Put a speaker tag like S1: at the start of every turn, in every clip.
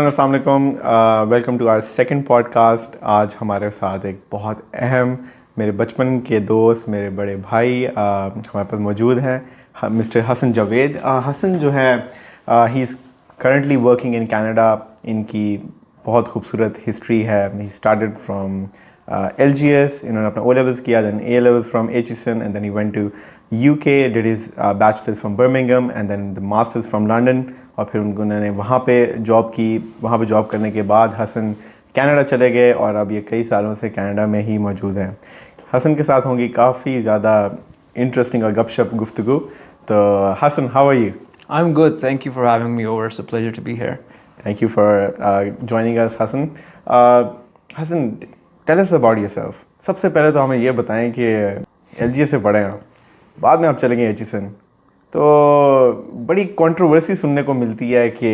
S1: Everyone, अस्सलाम वालेकुम। Welcome to our second podcast. आज हमारे साथ एक बहुत अहम मेरे बचपन के दोस्त, मेरे बड़े भाई हमारे पास मौजूद हैं, मिस्टर हसन जावेद। हसन जो है he is currently working in Canada. इनकी बहुत खूबसूरत हिस्ट्री है। ही स्टार्टेड फ्रॉम LGS, इन्होंने अपना O levels किया, then A levels from Aitchison, and then he went to UK, did his bachelors from Birmingham and then the masters from London. और फिर उन्होंने वहाँ पे जॉब की। वहाँ पे जॉब करने के बाद हसन कनाडा चले गए और अब ये कई सालों से कनाडा में ही मौजूद हैं। हसन के साथ होंगी काफ़ी ज़्यादा इंटरेस्टिंग और गपशप गुफ्तगू। तो Hasan, how are you?
S2: I'm good. Thank you for having me over. It's a pleasure to be here.
S1: Thank you for joining us, Hasan. Hasan, tell us about yourself. सबसे पहले तो हमें ये बताएं कि LGS से पढ़े हैं, बाद में आप चलेंगे एचिसन। तो बड़ी कंट्रोवर्सी सुनने को मिलती है कि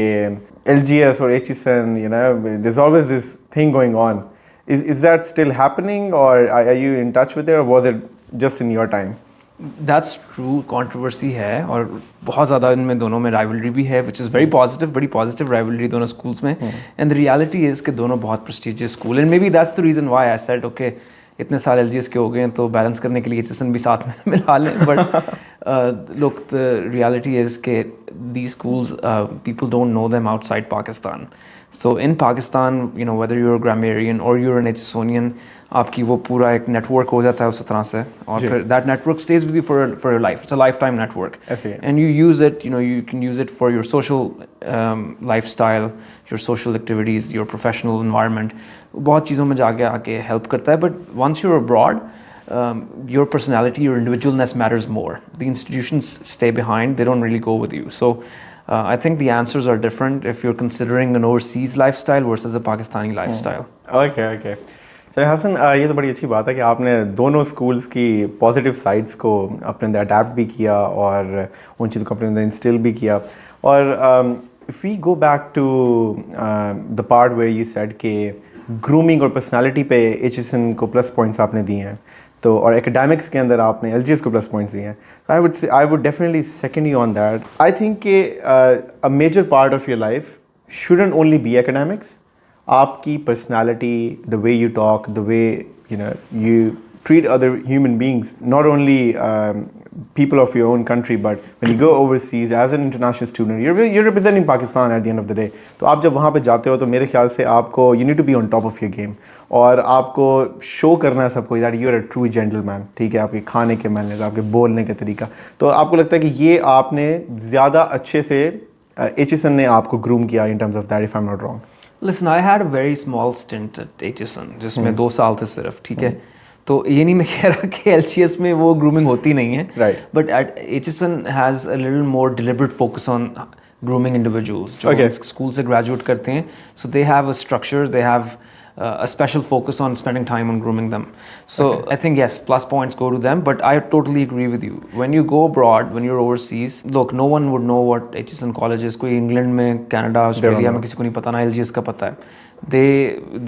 S1: LGS और Aitchison, you know, there's always this thing going on. Is that still happening, or are you in touch with it, or was it just in your time?
S2: That's true. Controversy है और बहुत ज़्यादा इनमें दोनों में rivalry भी है, which is very positive. बड़ी positive rivalry दोनों schools में. And the reality is कि दोनों बहुत prestigious school. And maybe that's the reason why I said, okay, इतने साल LGS के हो गए हैं तो बैलेंस करने के लिए एचिसन भी साथ में मिला लें. But look, the reality is कि these schools, people don't know them outside Pakistan. So in Pakistan, you know, whether you're a grammarian or you're an Aitchisonian, आपकी वो पूरा एक network हो जाता है उस तरह से, और फिर that network stays with you for your life. It's a lifetime network. And you use it, you know, you can use it for your social lifestyle, your social activities, your professional environment. बहुत चीज़ों में जाके आके help करता है. But once you're abroad, your personality, your individualness matters more. The institutions stay behind. They don't really go with you. So I think the answers are different if you're considering an overseas lifestyle versus a Pakistani lifestyle.
S1: Okay. चलिए हसन, ये तो बड़ी अच्छी बात है कि आपने दोनों स्कूल्स की पॉजिटिव साइड्स को अपने अंदर अडैप्ट भी किया और उन चीज़ों को अपने अंदर इंस्टिल भी किया। और if we go back to the part where you said के ग्रूमिंग और पर्सनालिटी पे एचिसन को प्लस पॉइंट्स आपने दिए हैं, तो और एकेडमिक्स के अंदर आपने LGS को प्लस पॉइंट्स दिए हैं, I would definitely second you on that. I think कि a major part of your life shouldn't only be academics. आपकी personality, the way you talk, the way you treat other human beings, not only people of your own country, but when you go overseas as an international student, you're representing Pakistan at the end of the day. तो आप जब वहाँ पे जाते हो तो मेरे ख्याल से आपको you need to be on top of your game, और आपको शो करना है सबको that you're a true gentleman. ठीक है, आपके खाने के मैनर्स, आपके बोलने का तरीका, तो आपको लगता है कि ये आपने ज़्यादा अच्छे से एचिसन ने आपको ग्रूम किया in terms of that, if I'm not wrong.
S2: Listen, I had a very small stint at Aitchison, जिसमें 2 साल थे सिर्फ, ठीक है. तो ये नहीं मैं कह रहा कि LCS में वो ग्रूमिंग होती नहीं है.
S1: Right.
S2: But at Aitchison has a little more deliberate focus on grooming individuals. जो स्कूल से ग्रेजुएट करते हैं, so they have a structure, they have a special focus on spending time on grooming them. So I think yes, plus points go to them, but I totally agree with you. When you go abroad, when you're overseas, look, no one would know what Aitchison college is. कोई England में, Canada, Australia में किसी को नहीं पता ना LGS का पता है.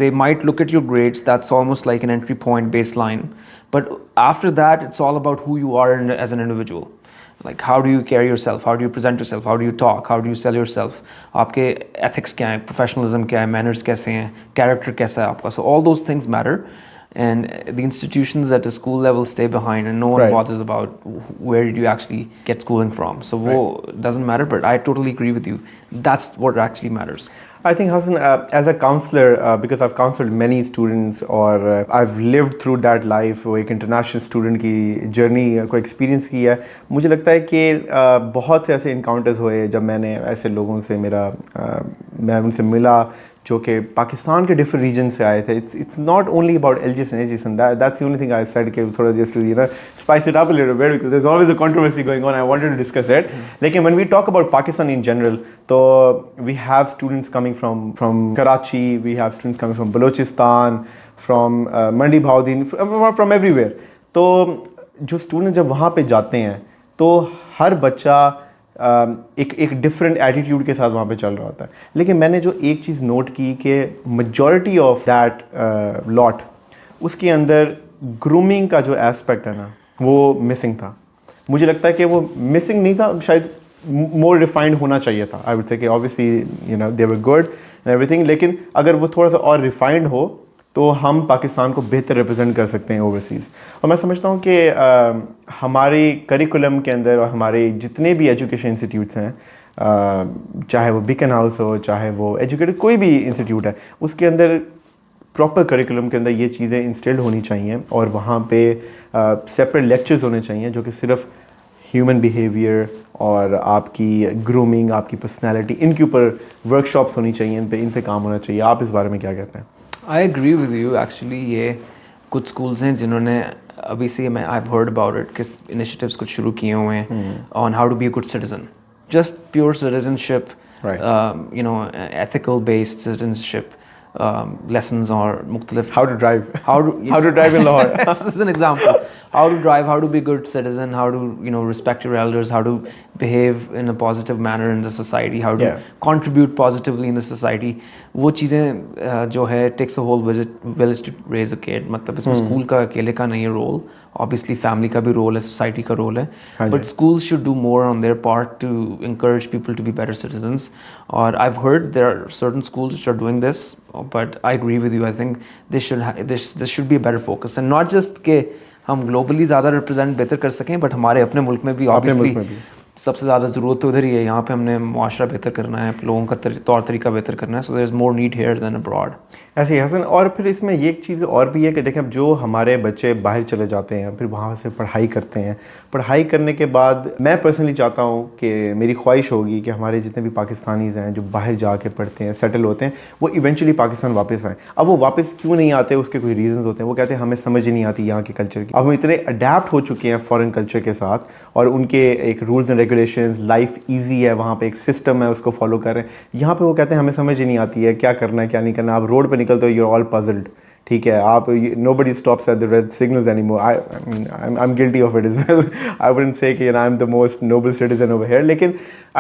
S2: They might look at your grades, that's almost like an entry point baseline, but after that it's all about who you are as an individual. Like how do you carry yourself, how do you present yourself, how do you talk, how do you sell yourself, आपके ethics क्या हैं, professionalism क्या है, manners कैसे हैं, character कैसा है आपका. So all those things matter, and the institutions at the school level stay behind, and no one bothers about where did you actually get schooling from. So वो doesn't matter, but I totally agree with you. That's what actually matters.
S1: I think Hasan, as a counselor, because I've counseled many students, और I've lived through that life, वो एक international student की journey को experience की है, मुझे लगता है कि बहुत से ऐसे encounters हुए जब मैंने ऐसे लोगों से मैं उनसे मिला जो कि पाकिस्तान के different regions से आए थे. It's not only about LGS and AGS, and that's the only thing I said कि थोड़ा just to spice it up a little bit, because there's always a controversy going on. I wanted to discuss it. लेकिन when we talk about Pakistan in general, तो we have students coming from Karachi, we have students coming from Balochistan, from Mandi Bhaudin, from everywhere. तो जो students जब वहाँ पे जाते हैं तो हर बच्चा एक डिफरेंट एटीट्यूड के साथ वहाँ पे चल रहा होता है. लेकिन मैंने जो एक चीज़ नोट की कि मेजॉरिटी ऑफ दैट लॉट, उसके अंदर ग्रूमिंग का जो एस्पेक्ट है ना, वो मिसिंग था. मुझे लगता है कि वो मिसिंग नहीं था, शायद मोर रिफाइंड होना चाहिए था. आई वुड से कि obviously they were good and everything, लेकिन अगर वो थोड़ा सा और रिफाइंड हो तो हम पाकिस्तान को बेहतर रिप्रेजेंट कर सकते हैं ओवरसीज़। और मैं समझता हूँ कि हमारे करिकुलम के अंदर और हमारे जितने भी एजुकेशन इंस्टीट्यूट्स हैं, चाहे वो बीकन हाउस हो, चाहे वो एजुकेटेड कोई भी इंस्टीट्यूट है, उसके अंदर प्रॉपर करिकुलम के अंदर ये चीज़ें इंस्टिल्ड होनी चाहिए और वहाँ पे सेपरेट लेक्चर्स होने चाहिए जो कि सिर्फ ह्यूमन बिहेवियर और आपकी ग्रूमिंग, आपकी पर्सनैलिटी, इनके ऊपर वर्कशॉप्स होनी चाहिए, इन पे काम होना चाहिए। आप इस बारे में क्या कहते हैं?
S2: I agree with you actually. ये कुछ स्कूल्स हैं जिन्होंने अभी से मैं I have heard about it कि इनिशिएटिव्स कुछ शुरू किए हुए हैं on how to be a good citizen, just pure citizenship, you know ethical based citizenship lessons और मुख्तलिफ
S1: How to drive.
S2: how
S1: to drive in Lahore.
S2: this is an example. How to drive, how to be a good citizen, how to respect your elders, how to behave in a positive manner in the society, how to contribute positively in the society. वो चीज़ें जो है takes a whole village to raise a kid. मतलब इसमें school का अकेले का नहीं है रोल, obviously family का भी रोल है, society का रोल है, but schools should do more on their part to encourage people to be better citizens. और I've heard there are certain schools which are doing this, but I agree with you. I think this should be a better focus, and not just के हम globally ज़्यादा represent बेहतर कर सकें, but हमारे अपने मुल्क में भी ऑब्वियसली सबसे ज़्यादा ज़रूरत तो उधर ही है। यहाँ पे हमने मुआशरा बेहतर करना है, लोगों का तौर तरीका बेहतर करना है, so there is more need here than abroad.
S1: ऐसे ही हसन, और फिर इसमें ये एक चीज़ और भी है कि देखें, अब जो हमारे बच्चे बाहर चले जाते हैं, फिर वहाँ से पढ़ाई करते हैं, पढ़ाई करने के बाद मैं पर्सनली चाहता हूँ कि मेरी ख्वाहिश होगी कि हमारे जितने भी पाकिस्तानीज़ हैं जो बाहर जाके पढ़ते हैं, सेटल होते हैं, वो इवेंचुअली पाकिस्तान वापस आएँ। अब वो वापस क्यों नहीं आते, उसके कोई रीज़न्स होते हैं। वो कहते हैं हमें समझ ही नहीं आती यहाँ के कल्चर की। अब हम इतने अडेप्ट हो चुके हैं फ़ॉरेन कल्चर के साथ, और उनके एक rules and regulations, life easy है, वहाँ पे एक सिस्टम है, उसको फॉलो कर रहे हैं। यहाँ पे वो कहते हैं हमें समझ ही नहीं आती है क्या करना है क्या नहीं करना। आप रोड पे निकलते हो, यू आर ऑल पजल्ड, ठीक है, आप nobody stops at the red signals anymore. I'm guilty of it as well. I wouldn't say कि I'm the most noble citizen over here, लेकिन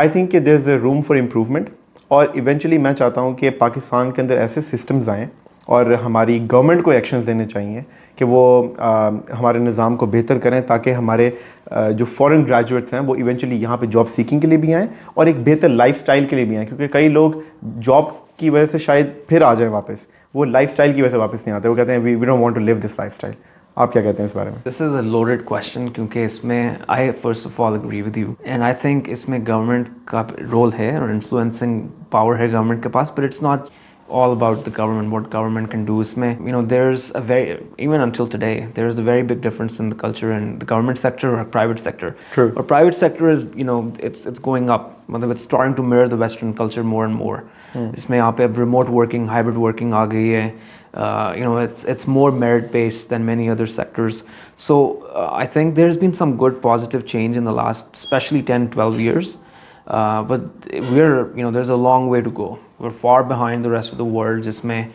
S1: I think कि there's a room for improvement, और eventually मैं चाहता हूँ कि पाकिस्तान के अंदर ऐसे सिस्टम्स आएँ और हमारी गवर्नमेंट को एक्शंस लेने चाहिए कि वो हमारे निज़ाम को बेहतर करें, ताकि हमारे जो फॉरेन ग्रेजुएट्स हैं वो इवेंचुअली यहाँ पे जॉब सीकिंग के लिए भी आएँ और एक बेहतर लाइफस्टाइल के लिए भी आएँ। क्योंकि कई लोग जॉब की वजह से शायद फिर आ जाएं वापस, वो लाइफस्टाइल की वजह से वापस नहीं आते। वो कहते हैं we don't want to live this lifestyle. आप क्या कहते हैं इस बारे में?
S2: This is a loaded question, क्योंकि इसमें I first of all agree with you, and I think इसमें गवर्नमेंट का रोल है और इन्फ्लुएंसिंग पावर है गवर्नमेंट के पास, but it's not all about the government, what government can do. इसमें there's a very, even until today, there's a very big difference in the culture in the government sector or private sector.
S1: True.
S2: Or private sector is, it's going up. मतलब it's starting to mirror the Western culture more and more. इसमें यहाँ पे अब remote working, hybrid working आ गई है. It's more merit based than many other sectors. So I think there's been some good positive change in the last, especially 10-12 years. But there's a long way to go. We're far behind the rest of the world. जिसमें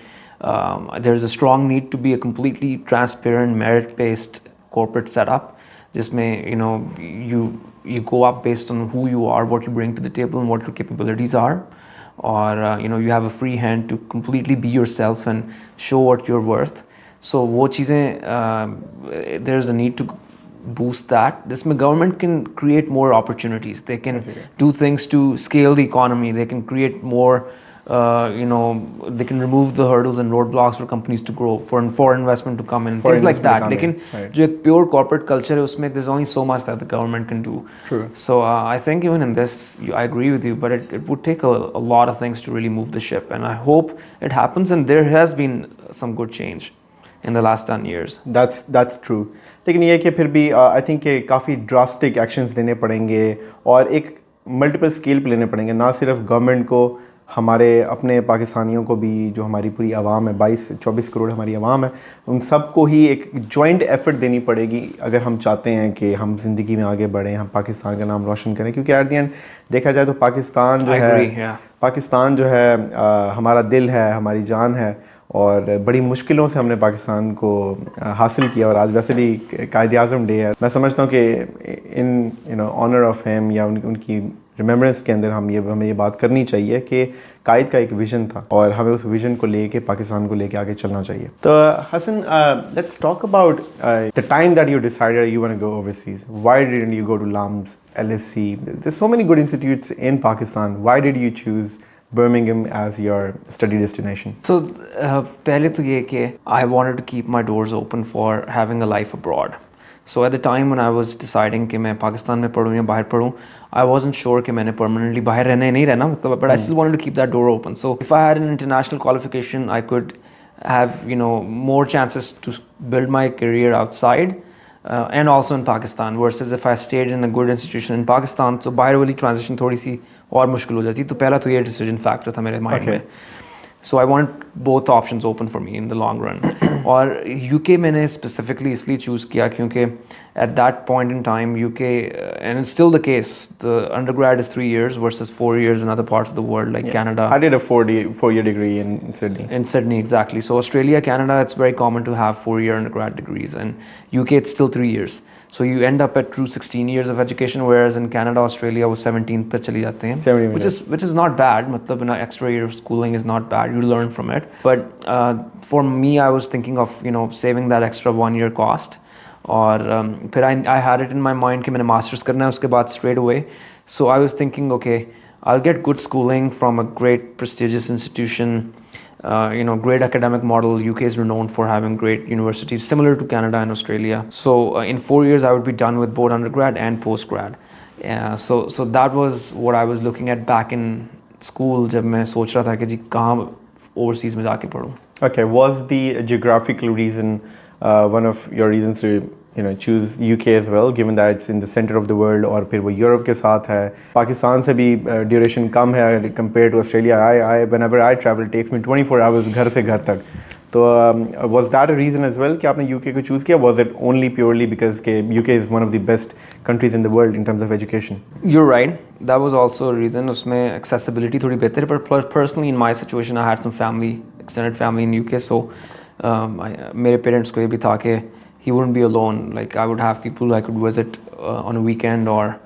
S2: there's a strong need to be a completely transparent, merit-based corporate setup. जिसमें you go up based on who you are, what you bring to the table, and what your capabilities are. Or you have a free hand to completely be yourself and show what you're worth. So वो चीज़ें there's a need to boost that. This government can create more opportunities. They can do things to scale the economy. They can create more, they can remove the hurdles and roadblocks for companies to grow, for investment to come in, things like that. लेकिन जो एक pure corporate culture है उसमें there's only so much that the government can do.
S1: True.
S2: So I think even in this, I agree with you, but it would take a lot of things to really move the ship, and I hope it happens, and there has been some good change in the last 10 years.
S1: That's true. लेकिन ये कि फिर भी आई think कि काफ़ी drastic actions लेने पड़ेंगे और एक मल्टीपल स्केल पे लेने पड़ेंगे, ना सिर्फ गवर्नमेंट को, हमारे अपने पाकिस्तानियों को भी, जो हमारी पूरी आवाम है, 22-24 करोड़ हमारी आवाम है, उन सबको ही एक जॉइंट एफर्ट देनी पड़ेगी अगर हम चाहते हैं कि हम ज़िंदगी में आगे बढ़ें, हम पाकिस्तान का नाम रोशन करें। क्योंकि एट द एंड देखा जाए तो पाकिस्तान जो है हमारा दिल है, हमारी जान है, और बड़ी मुश्किलों से हमने पाकिस्तान को हासिल किया, और आज वैसे भी कायद-ए-आज़म डे है। मैं समझता हूँ कि इन ऑनर ऑफ हिम या उनकी रिमेम्बरेंस के अंदर हमें ये बात करनी चाहिए कि कायद का एक विज़न था और हमें उस विज़न को लेके, पाकिस्तान को लेके आगे चलना चाहिए। तो Hasan, let's talk about the time that you decided you want to go overseas. Why didn't you go to LAMS, LSE? There's so many good institutes in Pakistan. Why did you choose Birmingham as your study destination?
S2: So पहले तो ये कि I wanted to keep my doors open for having a life abroad. So at the time when I was deciding कि मैं पाकिस्तान में पढ़ूँ या बाहर पढ़ूँ, I wasn't sure कि मैंने permanently बाहर रहना है नहीं रहना मतलब, but I still wanted to keep that door open. So if I had an international qualification, I could have more chances to build my career outside. And also in Pakistan, versus if I stayed in a good institution in Pakistan, तो बाहर वाली transition थोड़ी सी और मुश्किल हो जाती. तो पहला तो ये decision factor था मेरे mind में. So I want both options open for me in the long run. और UK मैंने specifically इसलिए choose किया क्योंकि at that point in time UK, and it's still the case, the undergrad is 3 years versus 4 years in other parts of the world like Canada.
S1: I did a 4-year degree in Sydney.
S2: In Sydney, exactly. So Australia, Canada, it's very common to have 4-year undergrad degrees, and UK it's still 3 years. So you end up at true 16 years of education, whereas in Canada, Australia वो 17 पे चली जाते हैं.
S1: 17
S2: which is not bad. मतलब an extra year of schooling is not bad. You learn from it. But for me, I was thinking of saving that extra 1 year cost. और फिर I had it in my mind कि मैंने masters करना है उसके बाद straight away. So I was thinking, okay, I'll get good schooling from a great prestigious institution. Great academic model. UK is renowned for having great universities, similar to Canada and Australia. So in 4 years, I would be done with both undergrad and postgrad. So that was what I was looking at back in school. जब मैं सोच रहा था कि जी कहाँ overseas में जाके पढूं.
S1: Okay, was the geographical reason one of your reasons to choose UK as well, given that it's in the center of the world, और फिर वो यूरोप के साथ है, पाकिस्तान से भी ड्यूरेशन कम है compared to Australia. Whenever I travel, it takes me 24 hours घर से घर तक. तो was that a reason as well कि आपने UK को choose किया? Was it only purely because के UK is one of the best countries in the world in terms of education?
S2: You're right. That was also a reason. उसमें accessibility थोड़ी बेहतर है, but personally in my situation I had some extended family in UK, so मेरे parents को ये भी था कि he wouldn't be alone. Like I would have people I could visit on a weekend or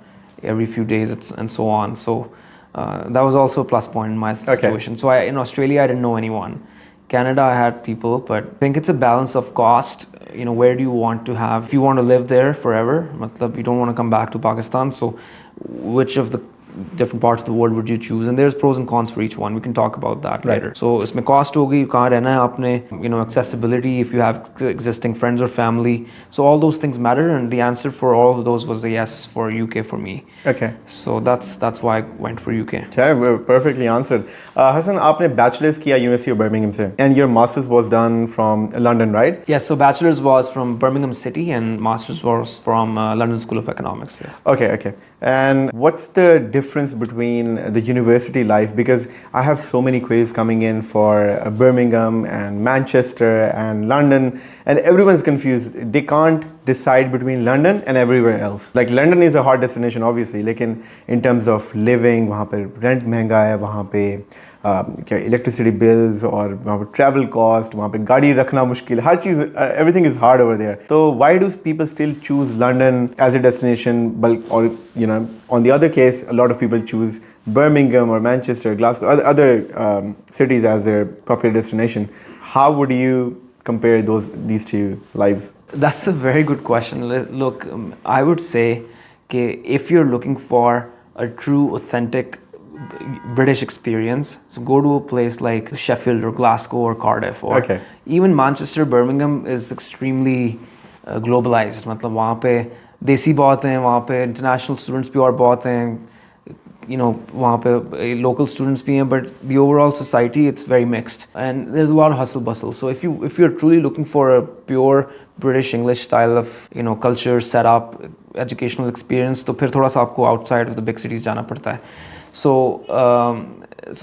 S2: every few days and so on. So that was also a plus point in my situation. So in Australia, I didn't know anyone. Canada, I had people, but I think it's a balance of cost. Where do you want to have? If you want to live there forever, matlab you don't want to come back to Pakistan. So which of the different parts of the world would you choose? And there's pros and cons for each one. We can talk about that later. So इसमें cost होगी, कहाँ रहना है आपने, accessibility, if you have existing friends or family. So all those things matter, and the answer for all of those was a yes for UK for me.
S1: Okay.
S2: So that's why I went for UK.
S1: Okay, perfectly answered. Hasan, आपने bachelor's किया University of Birmingham से, and your master's was done from London, right?
S2: Yes, so bachelor's was from Birmingham City and master's was from London School of Economics. Yes.
S1: Okay. And what's the difference between the university life? Because I have so many queries coming in for Birmingham and Manchester and London, and everyone's confused. They can't decide between London and everywhere else. Like London is a hot destination, obviously, लेकिन in terms of living, वहाँ पे rent महंगा है, वहाँ पे क्या electricity bills और वहाँ पे ट्रैवल कॉस्ट, वहाँ पे गाड़ी रखना मुश्किल, हर चीज़, everything is hard over there. So why do people still choose London as a destination? Or on the other case, a lot of people choose Birmingham or Manchester, Glasgow, other cities as their popular destination. How would you compare these two lives?
S2: That's a very good question. Look, I would say that if you're looking for a true, authentic British experience, so go to a place like Sheffield or Glasgow or Cardiff, or even Manchester, Birmingham is extremely globalized. मतलब वहाँ पे देसी बहुत हैं, वहाँ पे international students भी और बहुत हैं, वहाँ पे local students भी हैं, but the overall society, it's very mixed and there's a lot of hustle bustle. So if you're truly looking for a pure British English style of culture, setup, educational experience, तो फिर थोड़ा सा आपको outside of the big cities जाना पड़ता है. So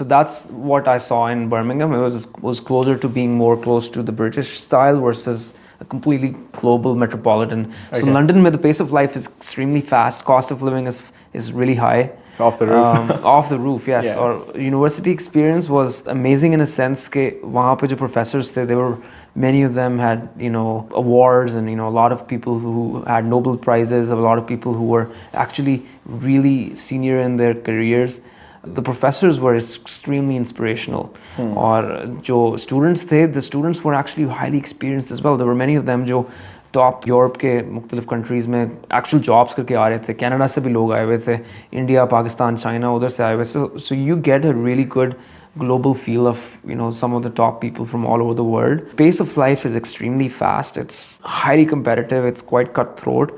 S2: that's what I saw in Birmingham. It was closer to being more close to the British style versus a completely global metropolitan. Okay. So London, where the pace of life is extremely fast, cost of living is really high.
S1: It's off the roof.
S2: Off the roof, yes. Yeah. Or university experience was amazing in a sense that वहाँ पे जो professors थे, many of them had awards, and a lot of people who had Nobel prizes, a lot of people who were actually really senior in their careers. The professors were extremely inspirational. और जो students थे, the students were actually highly experienced as well. There were many of them जो top Europe के मुख्तलिफ countries में actual jobs करके आ रहे थे. कनाडा से भी लोग आए हुए थे, इंडिया, पाकिस्तान, चाइना, उधर से आए हुए. So you get a really good global feel of, you know, some of the top people from all over the world. Pace of life is extremely fast. It's highly competitive. It's quite cutthroat.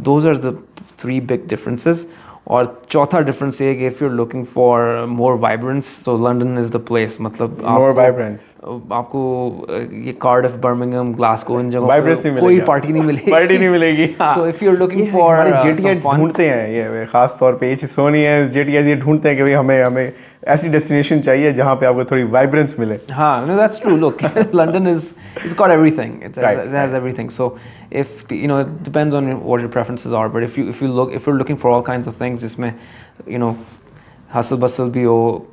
S2: Those are the three big differences. और चौथा difference ये कि if you're looking for more vibrance, so London is the place. मतलब
S1: More vibrance.
S2: आपको ये Cardiff, Birmingham, Glasgow, इन जगहों
S1: Vibrance
S2: पे
S1: नहीं
S2: कोई
S1: मिलेगा.
S2: पार्टी नहीं मिलेगी.
S1: पार्टी नहीं मिलेगी.
S2: So if you're looking
S1: ये
S2: for
S1: हमारे
S2: some
S1: जेटीआईज
S2: fun,
S1: ढूंढते हैं, ये खास तौर पे ये सोनी है, जेटीआईज ये ढूंढते हैं कि भाई हमें ऐसी डेस्टिनेशन चाहिए जहाँ पे आपको थोड़ी वाइब्रेंस मिले.
S2: हाँ, no, that's true. Look, London it's got everything. It has
S1: Right.
S2: everything. So if you know, it depends on what your preferences are. But if you're looking for all kinds of things, जिसमें you know, hustle bustle भी हो,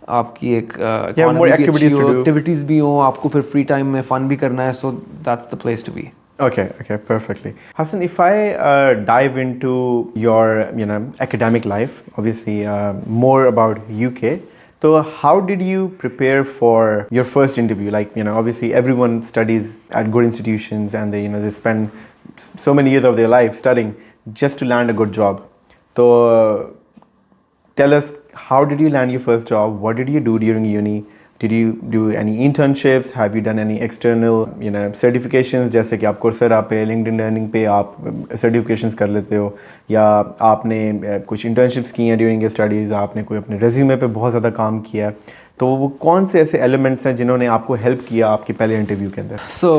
S2: आपकी एक
S1: more
S2: economy भी अच्छी
S1: activities to
S2: हो,
S1: do.
S2: activities भी हो, आपको फिर free time में fun भी करना है, so that's the place to be.
S1: Okay, perfectly. Hasan, if I dive into your, academic life, obviously more about UK. So how did you prepare for your first interview? Like, obviously everyone studies at good institutions and they spend so many years of their life studying just to land a good job. So tell us, how did you land your first job? What did you do during uni? Did you do any internships? Have you done any external, certifications? जैसे कि आप Coursera पे, LinkedIn learning पे आप certifications कर लेते हो, या आपने कुछ internships की हैं during your studies, आपने कोई अपने resume पे बहुत ज़्यादा काम किया है, तो वो कौन से ऐसे elements हैं जिन्होंने आपको help किया आपके पहले इंटरव्यू के अंदर?
S2: So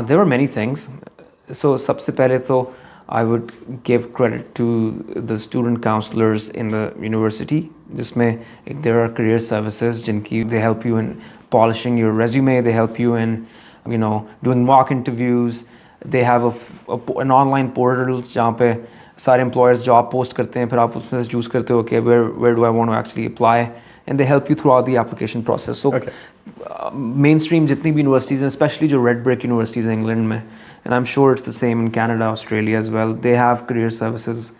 S2: there were many things. So सबसे पहले तो I would give credit to the student counselors in the university. जिसमें there are career services जिनकी they help you in polishing your resume, they help you in doing mock interviews. They have an online portal जहाँ पे सारे employers job post करते हैं, फिर आप उसमें से choose करते हो कि where do I want to actually apply, and they help you throughout the application process. So mainstream जितनी भी universities हैं, especially जो red brick universities हैं England में, and I'm sure it's the same in Canada, Australia as well, they have career services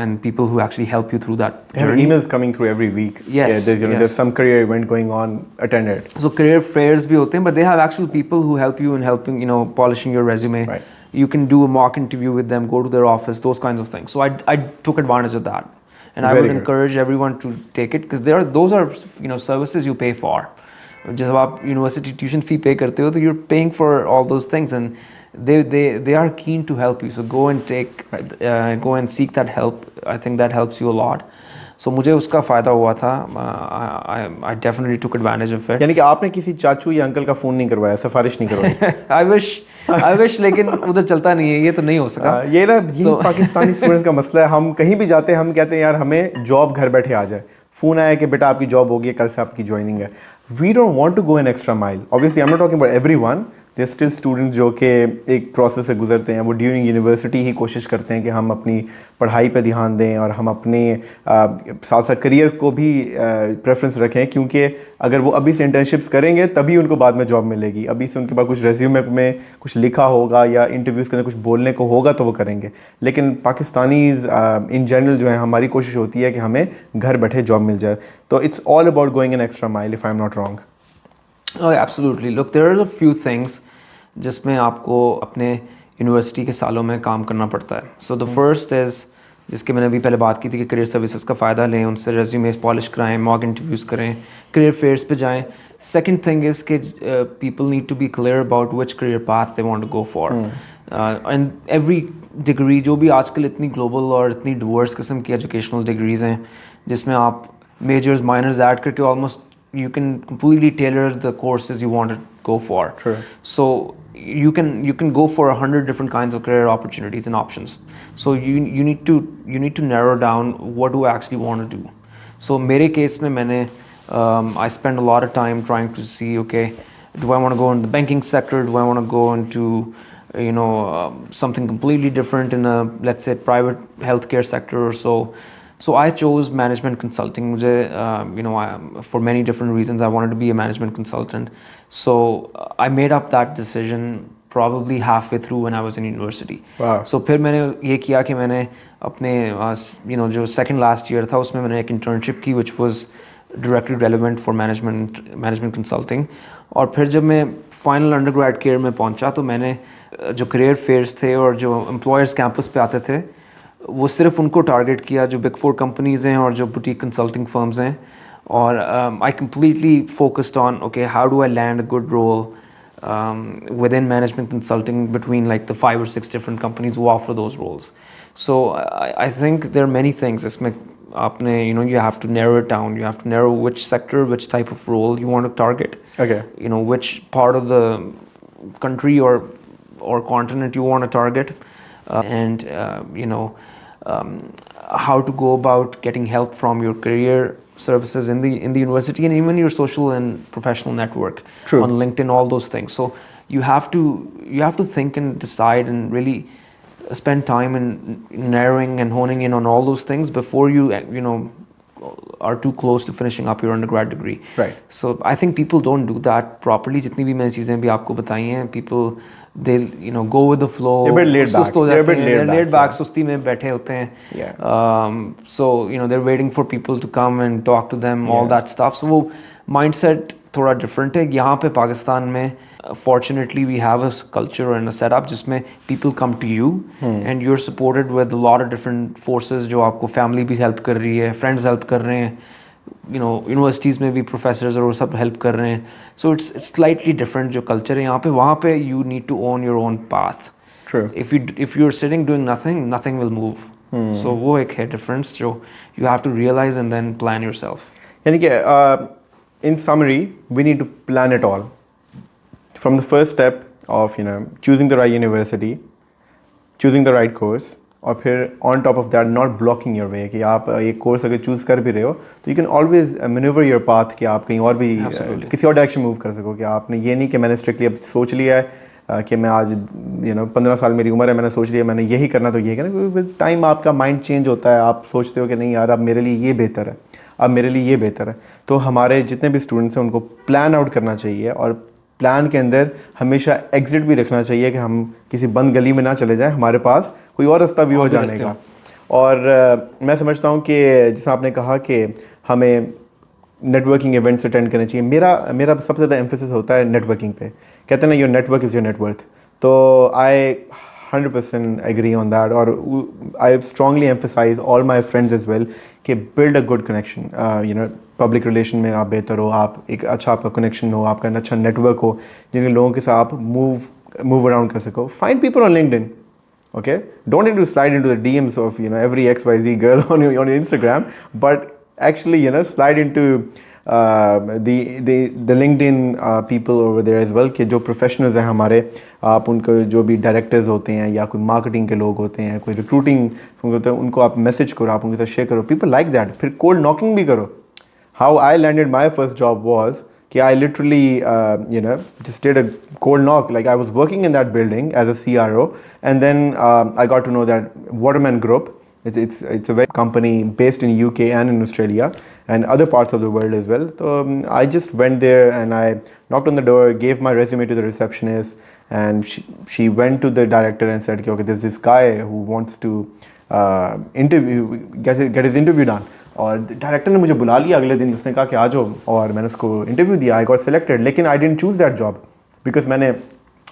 S2: and people who actually help you through that
S1: They have
S2: journey.
S1: emails coming through every week.
S2: Yes,
S1: Yeah, there's some career event going on, attend it.
S2: So career fairs भी होते हैं, but they have actual people who help you in helping, polishing your resume.
S1: Right.
S2: You can do a mock interview with them, go to their office, those kinds of things. So I took advantage of that, and I
S1: Very
S2: would
S1: good.
S2: encourage everyone to take it, because those are services you pay for. जब आप university tuition fee pay करते हो, तो you're paying for all those things, and they are keen to help you. So go and seek that help. I think that helps you a lot. So मुझे उसका फ़ायदा हुआ था. I definitely took advantage of it.
S1: यानी कि आपने किसी चाचू या अंकल का फ़ोन नहीं करवाया, सिफारिश नहीं करवाई?
S2: I wish, लेकिन उधर चलता नहीं है, ये तो नहीं हो सका.
S1: ये पाकिस्तानी स्टूडेंट्स का मसला है. हम कहीं भी जाते हैं, हम कहते हैं यार हमें जॉब घर बैठे आ जाए. फ़ोन आया कि बेटा आपकी जॉब होगी, कल से आपकी ज्वाइनिंग है. We don't want to go an extra mile. Obviously, I'm not talking about everyone. There are still students जो कि एक प्रोसेस से गुजरते हैं. वो ड्यूरिंग यूनिवर्सिटी ही कोशिश करते हैं कि हम अपनी पढ़ाई पे ध्यान दें और हम अपने साथ साथ करियर को भी प्रेफरेंस रखें, क्योंकि अगर वो अभी से इंटर्नशिप्स करेंगे तभी उनको बाद में जॉब मिलेगी. अभी से उनके पास कुछ रेज्यूमे में कुछ लिखा होगा या इंटरव्यूज़ के अंदर कुछ बोलने को होगा तो वो करेंगे. लेकिन पाकिस्तानीज़ इन जनरल जो है, हमारी कोशिश होती है कि हमें घर बैठे जॉब मिल जाए. तो it's all about going N extra mile, if I am not wrong.
S2: Oh, absolutely. Look, there are a few things जिसमें आपको अपने यूनिवर्सिटी के सालों में काम करना पड़ता है. So the first is, जिसके मैंने अभी पहले बात की थी कि करियर सर्विसेज का फ़ायदा लें, उनसे रेज्यूमेस पॉलिश कराएं, मॉक इंटरव्यूज़ करें, करियर फेयर्स पे जाएं. सेकंड थिंग इज़ कि people need to be clear about which career path they want to go for. And every degree, जो भी आजकल इतनी ग्लोबल और इतनी डिवर्स किस्म की एजुकेशनल डिग्रीज़ हैं, जिसमें आप मेजर्स माइनर्स ऐड करके almost you can completely tailor the courses you want to go for.
S1: True.
S2: So you can go for 100 different kinds of career opportunities and options. So you need to narrow down what do I actually want to do. So मेरे case में मैंने I spend a lot of time trying to see, okay, do I want to go into the banking sector? Do I want to go into something completely different in a, let's say, private healthcare sector or so. So I chose management consulting. मुझे for many different reasons I wanted to be a management consultant. So I made up that decision probably halfway through when I was in university.
S1: Wow.
S2: So फिर मैंने ये किया कि मैंने अपने जो second last year था उसमें मैंने एक internship की, which was directly relevant for management consulting. और फिर जब मैं फाइनल अंडरग्रेड केयर में पहुंचा तो मैंने जो करियर फेयर्स थे और जो एम्प्लॉयर्स कैंपस पे आते थे वो सिर्फ उनको टारगेट किया जो बिग 4 कंपनीज़ हैं और जो बुटीक कंसल्टिंग फर्म्स हैं। और I completely focused on okay how do I land a good role within management consulting between like the 5 or 6 different companies who offer those roles. So I think there are many things. इसमें आपने you have to narrow it down. You have to narrow which sector, which type of role you want to target.
S1: Okay.
S2: Which part of the country or continent you want to target, and how to go about getting help from your career services in the university and even your social and professional network.
S1: True.
S2: On LinkedIn, all those things. So you have to think and decide and really spend time in narrowing and honing in on all those things before you are too close to finishing up your undergrad degree.
S1: Right.
S2: So I think people don't do that properly. जितनी भी मैंने चीज़ें भी आपको बताई हैं, people they go with the flow.
S1: They're a bit laid back.
S2: सुस्त हो जाते हैं, they're laid back,
S1: yeah.
S2: सुस्ती में बैठे होते हैं.
S1: Yeah.
S2: So they're waiting for people to come and talk to them, all that stuff. So वो mindset थोड़ा different है. यहाँ पे पाकिस्तान में fortunately we have a culture and a setup जिसमें people come to you and you're supported with a lot of different forces जो आपको family भी help कर रही है, friends help कर रहे हैं, यूनिवर्सिटीज़ में भी प्रोफेसर्स और वो सब हेल्प कर रहे हैं. सो इट्स स्लाइटली डिफरेंट जो कल्चर है यहाँ पे. वहाँ पे you need to own your own path.
S1: True.
S2: If you are sitting doing nothing will move. So वो एक है डिफरेंस जो you have to realise and then plan yourself.
S1: यानी कि in summary we need to plan it all from the first step of choosing the right university, choosing the right course, और फिर on top of that not blocking your way कि आप एक course अगर choose कर भी रहे हो तो you can always manoeuvre your path कि आप कहीं और भी किसी और डायरेक्शन मूव कर सको. कि आपने ये नहीं कि मैंने स्ट्रिक्टली अब सोच लिया है कि मैं आज 15 साल मेरी उम्र है, मैंने सोच लिया मैंने यही करना तो यही करना. विद टाइम आपका माइंड चेंज होता है, आप सोचते हो कि नहीं यार अब मेरे लिए ये बेहतर है, अब मेरे लिए ये बेहतर है. तो हमारे जितने भी स्टूडेंट्स हैं उनको प्लान आउट करना चाहिए और प्लान के अंदर हमेशा एग्जिट भी रखना चाहिए कि हम किसी बंद गली में ना चले जाएं, हमारे पास कोई और रास्ता भी हो जाने का. और मैं समझता हूं कि जैसा आपने कहा कि हमें नेटवर्किंग इवेंट्स अटेंड करने चाहिए. मेरा सबसे ज़्यादा एम्फेसिस होता है नेटवर्किंग पे. कहते हैं ना your network is your net worth. तो आई 100% एग्री ऑन दैट. और I strongly emphasise all my friends as well कि build a good connection. Public relation में आप बेहतर हो, आप एक अच्छा आपका कनेक्शन हो, आपका अच्छा नेटवर्क हो जिन लोगों के साथ आप मूव अराउंड कर सको. Find people on LinkedIn. Okay, don't need to slide into the DMs of every XYZ girl on your Instagram, but actually slide into the LinkedIn people over there as well कि जो professionals हैं हमारे, आप उनको जो भी directors होते हैं या कोई marketing के लोग होते हैं, कोई recruiting होते हैं, उनको आप message करो, आप उनके साथ share करो. People like that. फिर cold knocking भी करो. How I landed my first job was I literally just did a cold knock. Like I was working in that building as a CRO, and then I got to know that Waterman Group, it's a very company based in UK and in Australia and other parts of the world as well. So I just went there and I knocked on the door, gave my resume to the receptionist, and she went to the director and said okay, there's this guy who wants to get his interview done. और director ने मुझे बुला लिया अगले दिन. उसने कहा कि आ जाओ, और मैंने उसको इंटरव्यू दिया. आई गॉट सिलेक्टेड, लेकिन I didn't choose that job because मैंने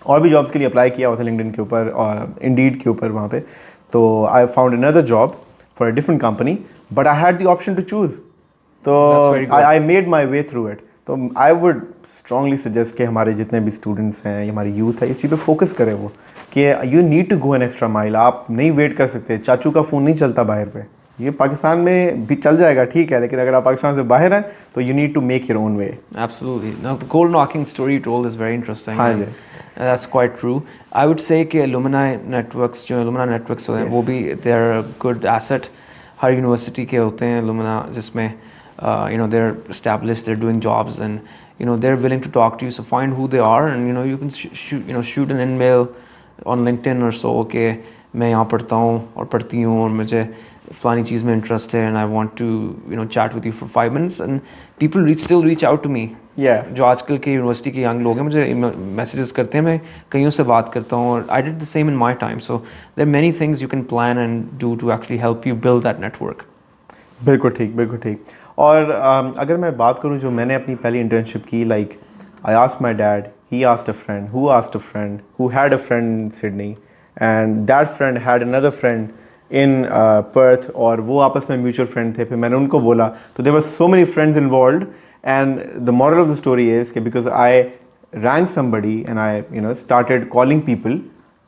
S1: और भी जॉब्स के लिए अप्लाई किया हुआ था लिंक्डइन के ऊपर और इंडीड के ऊपर वहाँ पे. तो I found another job for a different company, but I had the option to choose. तो I made my way through it. तो आई वुड स्ट्रांगली सजेस्ट कि हमारे जितने भी स्टूडेंट्स हैं, हमारी यूथ है, इस चीज़ पे फोकस करें वो कि you need to go an extra mile. आप नहीं वेट कर सकते. चाचू का फ़ोन नहीं चलता बाहर पे. ये पाकिस्तान में भी चल जाएगा, ठीक है, लेकिन अगर आप पाकिस्तान से बाहर हैं तो you need to make your own way.
S2: Absolutely. Now the cold knocking story you told is very interesting.
S1: हाँ
S2: जी. That's quite true. I would say कि alumni networks हैं वो भी they are a good asset. Her university के होते हैं alumni जिसमें they're established, they're doing jobs, and they're willing to talk to you. So find who they are, and you can shoot an email on LinkedIn or so. Okay, मैं यहाँ पढ़ता हूँ और पढ़ती हूँ और मुझे फलानी चीज़ में इंटरेस्ट है, and I want to chat with you for 5 minutes, and people still reach out to me. जो आजकल के यूनिवर्सिटी के यंग लोग हैं मुझे मैसेजेस करते हैं, मैं कईयों से बात करता हूँ, और I did the same in my time. So there are many things you can plan and do to actually help you build that network.
S1: बिल्कुल ठीक, बिल्कुल ठीक. और अगर मैं बात करूँ जो मैंने अपनी पहली इंटर्नशिप की, like I asked my dad, he asked a friend, who asked a friend, who had a friend in Sydney, and that friend had another friend in Perth, और वो आपस में म्यूचुअल फ्रेंड थे. फिर मैंने उनको बोला, तो there were so many friends involved. And the moral of the story is कि because I rang somebody and I started calling people,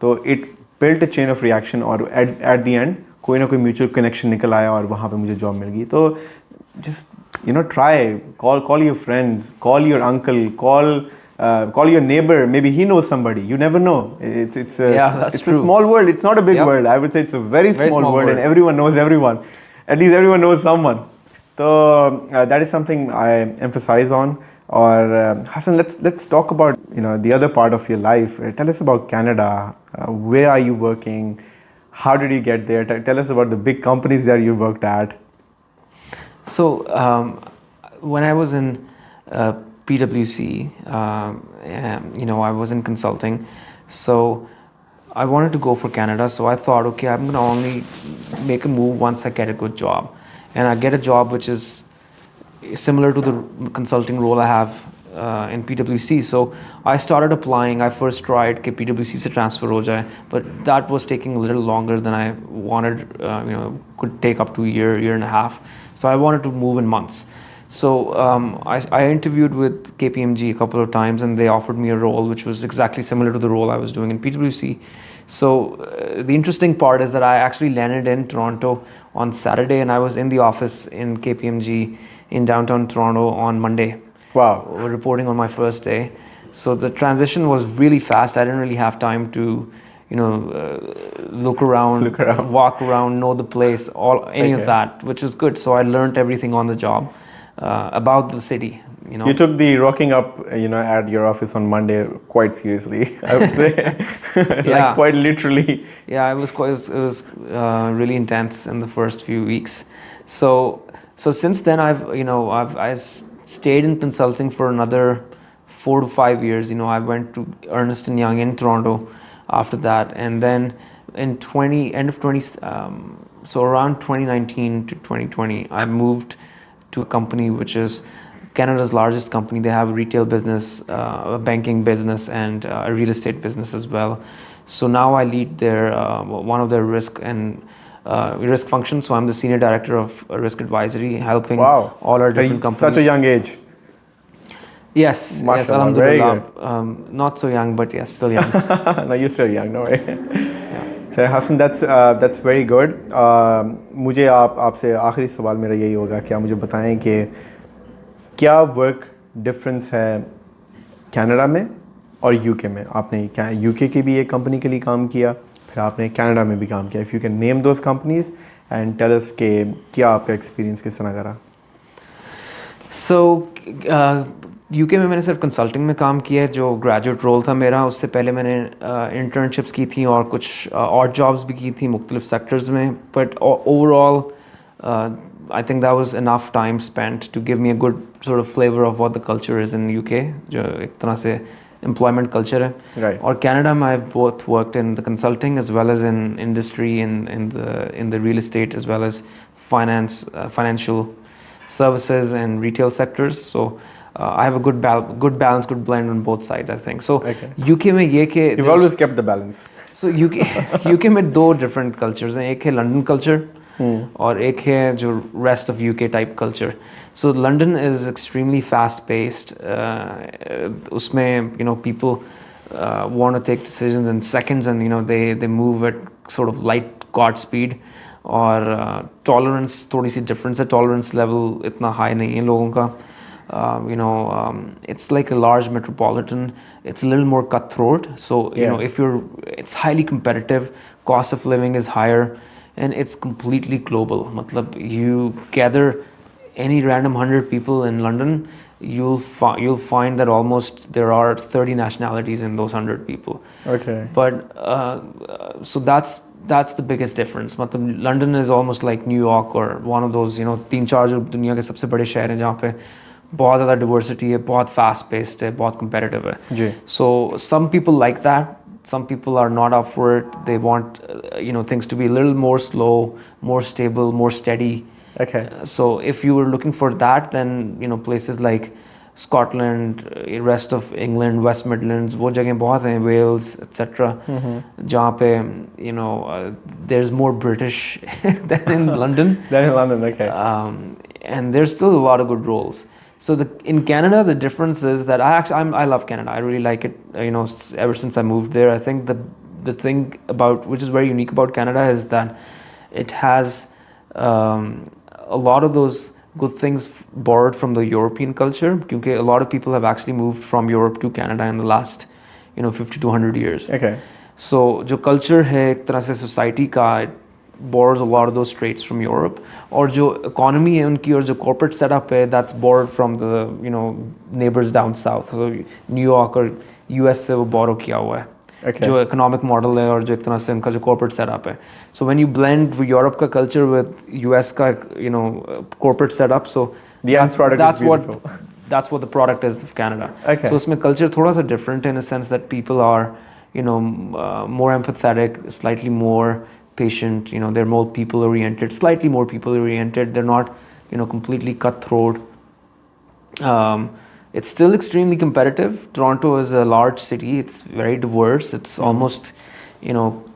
S1: तो it built a chain of reaction, और at the end कोई ना कोई mutual connection निकल आया और वहाँ पे मुझे job मिल गई. तो just try, call your friends, call your uncle, call your neighbor, maybe he knows somebody, you never know. It's
S2: that's
S1: it's
S2: true.
S1: a small world, it's not a big
S2: Yep.
S1: world. I would say it's a very
S2: Very
S1: small
S2: small
S1: world,
S2: world.
S1: and everyone knows everyone, at least everyone knows someone. So that is something I emphasize on. Or Hasan, let's talk about the other part of your life. Tell us about Canada. Where are you working? How did you get there? Tell us about the big companies that you worked at.
S2: So when I was in PwC, I was in consulting, so I wanted to go for Canada. So I thought, okay, I'm gonna only make a move once I get a good job, and I get a job which is similar to the consulting role I have in PwC. So I started applying. I first tried कि PwC से transfer हो जाए, but that was taking a little longer than I wanted. Could take up to a year and a half. So I wanted to move in months. So I interviewed with KPMG a couple of times, and they offered me a role which was exactly similar to the role I was doing in PwC. So the interesting part is that I actually landed in Toronto on Saturday, and I was in the office in KPMG in downtown Toronto on Monday.
S1: Wow.
S2: Reporting on my first day. So the transition was really fast. I didn't really have time to look around, walk around, know the place, any of that, which was good. So I learned everything on the job about the city.
S1: You took the rocking up, at your office on Monday quite seriously, I would say. Like quite literally.
S2: Yeah, it was really intense in the first few weeks. So since then I stayed in consulting for another 4 to 5 years. I went to Ernst & Young in Toronto after that, and then in so around 2019 to 2020, I moved to a company which is Canada's largest company. They have a retail business, a banking business, and a real estate business as well. So now I lead one of their risk function. So I'm the senior director of risk advisory, helping all our different companies.
S1: Such a young age.
S2: Yes, alhamdulillah. Not so young, but yes, still young.
S1: No, you're still young, no way. So Hasan, that's very good. मुझे आपसे आखिरी सवाल मेरा यही होगा कि आप मुझे बताएं कि क्या वर्क डिफरेंस है कनाडा में और यूके में. आपने यूके की भी एक कंपनी के लिए काम किया, फिर आपने कनाडा में भी काम किया. If you can name those companies and tell us के क्या आपका एक्सपीरियंस किस तरह का रहा.
S2: So यूके में मैंने सिर्फ कंसल्टिंग में काम किया है, जो ग्रेजुएट रोल था मेरा. उससे पहले मैंने इंटर्नशिप्स की थी और कुछ और जॉब्स भी की थी मुख्तलिफ सेक्टर्स में. But overall I think that was enough time spent to give me a good sort of flavor of what the culture is in UK, जो एक तरह से employment culture है.
S1: Right.
S2: और Canada में I've both worked in the consulting as well as in industry, in the real estate as well as financial services and retail sectors. So I have a good balance, good blend on both sides, I think. So UK में ये कि
S1: You've always kept the balance.
S2: So UK में दो different cultures हैं. एक है London culture और एक है जो rest of UK type culture. So London is extremely fast paced. उसमें people want to take decisions in seconds, and they move at sort of light god speed. और tolerance थोड़ी सी difference है. Tolerance level इतना high नहीं है लोगों का. It's like a large metropolitan. It's a little more cutthroat. So it's highly competitive. Cost of living is higher, and it's completely global. मतलब you gather any random 100 people in London, you'll find that almost there are 30 nationalities in those 100 people.
S1: Okay.
S2: But so that's the biggest difference. मतलब London is almost like New York or one of those 3-4 जो दुनिया के सबसे बड़े शहर हैं जहाँ पे बहुत ज़्यादा diversity है, बहुत fast paced है, बहुत competitive है.
S1: जी.
S2: So some people like that. Some people are not up for it. They want things to be a little more slow, more stable, more steady.
S1: Okay.
S2: So if you were looking for that, then places like Scotland, rest of England, West Midlands, वो जगह बहुत हैं, Wales, etc. जहाँ पे there's more British than in London.
S1: Then in London, okay.
S2: And there's still a lot of good roles. So in Canada, the difference is that I love Canada. I really like it. Ever since I moved there, I think the thing about which is very unique about Canada is that it has a lot of those good things borrowed from the European culture. Because a lot of people have actually moved from Europe to Canada in the last 50 to 100 years.
S1: Okay.
S2: So जो culture है एक तरह से society का, it borrows a lot of those traits from Europe. और जो economy है उनकी और जो corporate setup है, that's borrowed from the neighbors down south. So New York और US से वो borrow किया हुआ है.
S1: Okay.
S2: जो economic model है और जो एक तरह से उनका जो corporate setup है. So when you blend Europe का culture with US का corporate setup, so
S1: the end product is beautiful.
S2: That's what the product is of Canada.
S1: Okay.
S2: So उसमें culture थोड़ा सा different in a sense that people are more empathetic, slightly more patient. They're more people oriented, slightly more people oriented. They're not completely cutthroat. It's still extremely competitive. Toronto is a large city. It's very diverse. It's almost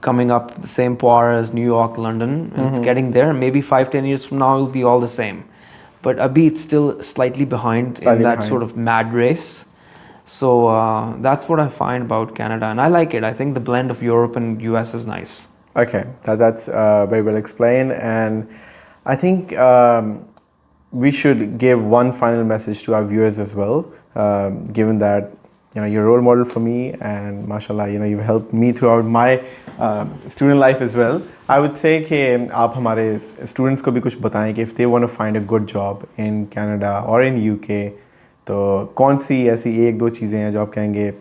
S2: coming up the same par as New York, London. And it's getting there. Maybe 5-10 years from now it will be all the same. But abhi it's still slightly behind in that sort of mad race. So that's what I find about Canada, and I like it. I think the blend of Europe and US is nice.
S1: Okay, that's very well explained, and I think we should give one final message to our viewers as well, given that you're a role model for me, and mashallah, you've helped me throughout my student life as well. I would say कि आप हमारे students को भी कुछ बताएं कि if they want to find a good job in Canada or in UK, तो कौन सी ऐसी एक दो चीज़ें हैं जो आप कहेंगे,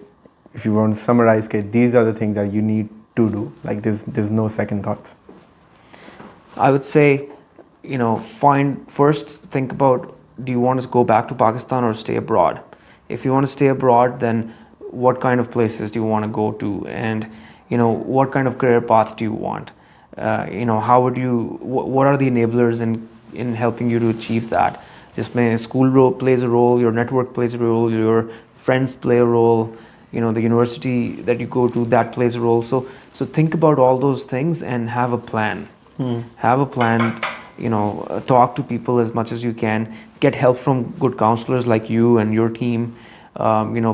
S1: if you want to summarize कि these are the things that you need to do, like there's no second thoughts.
S2: I would say, think about, do you want to go back to Pakistan or stay abroad? If you want to stay abroad, then what kind of places do you want to go to, and what kind of career path do you want? How would you? What are the enablers in helping you to achieve that? जिसमें school plays a role, your network plays a role, your friends play a role, the university that you go to, that plays a role. So think about all those things and have a plan. Have a plan, talk to people as much as you can, get help from good counselors like you and your team,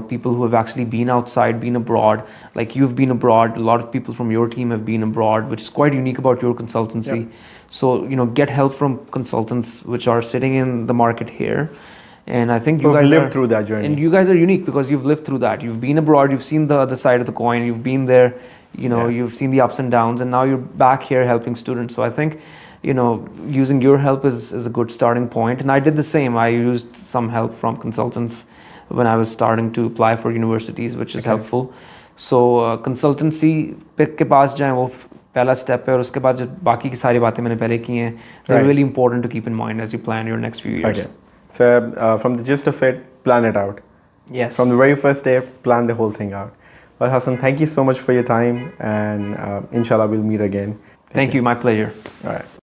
S2: people who have actually been outside, been abroad, like you've been abroad. A lot of people from your team have been abroad, which is quite unique about your consultancy. Yep. So, get help from consultants which are sitting in the market here. And I think you guys
S1: lived through that journey.
S2: And you guys are unique because you've lived through that. You've been abroad, you've seen the other side of the coin, you've been there, you've seen the ups and downs, and now you're back here helping students. So I think, using your help is a good starting point. And I did the same. I used some help from consultants when I was starting to apply for universities, which is helpful. So consultancy के पास जाएं, वो पहला step है, और उसके बाद जो बाकी की सारी बातें मैंने पहले की हैं, they're really important to keep in mind as you plan your next few years.
S1: Okay. So from the gist of it, plan it out.
S2: Yes.
S1: From the very first day, plan the whole thing out. Well, Hasan, thank you so much for your time, and inshallah we'll meet again.
S2: Thank you. My pleasure.
S1: All right.